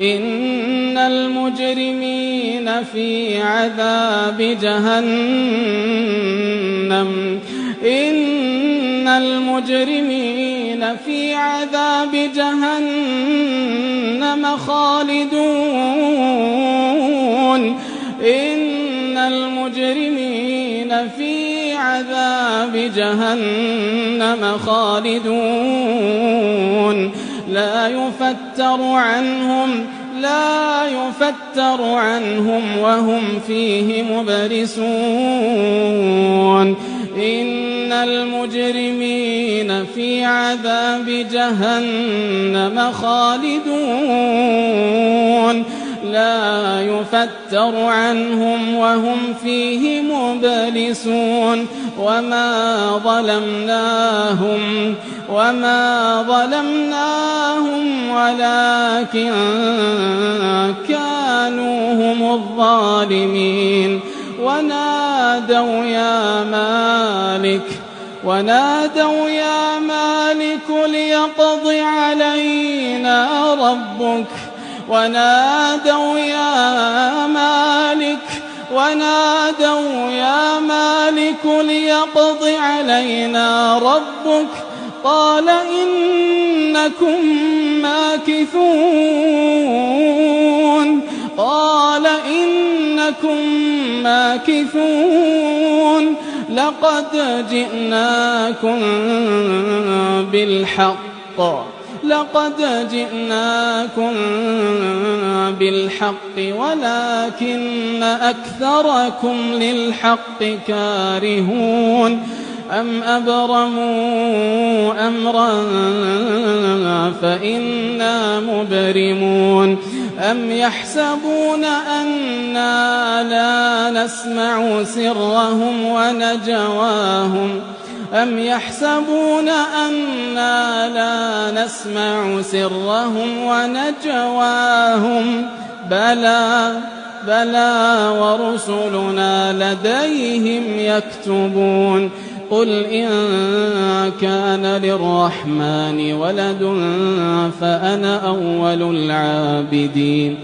إن المجرمين في عذاب جهنم إن المجرمين في عذاب جهنم خالدون إن المجرمين في عذاب جهنم خالدون لا يفتر عنهم وهم فيه مبلسون إن المجرمين في عذاب جهنم خالدون لا يفتر عنهم وهم فيه مبلسون وما ظلمناهم ولكن كانوا هم الظالمين ونادوا يا مالك ليقض علينا ربك ونادوا يا مالك ليقض علينا ربك قال إنكم ماكثون لقد جئناكم بالحق ولكن أكثركم للحق كارهون أم أبرموا أمرا فإنا مبرمون أم يحسبون أنا لا نسمع سرهم ونجواهم بلى ورسلنا لديهم يكتبون قل إن كان للرحمن ولد فأنا أول العابدين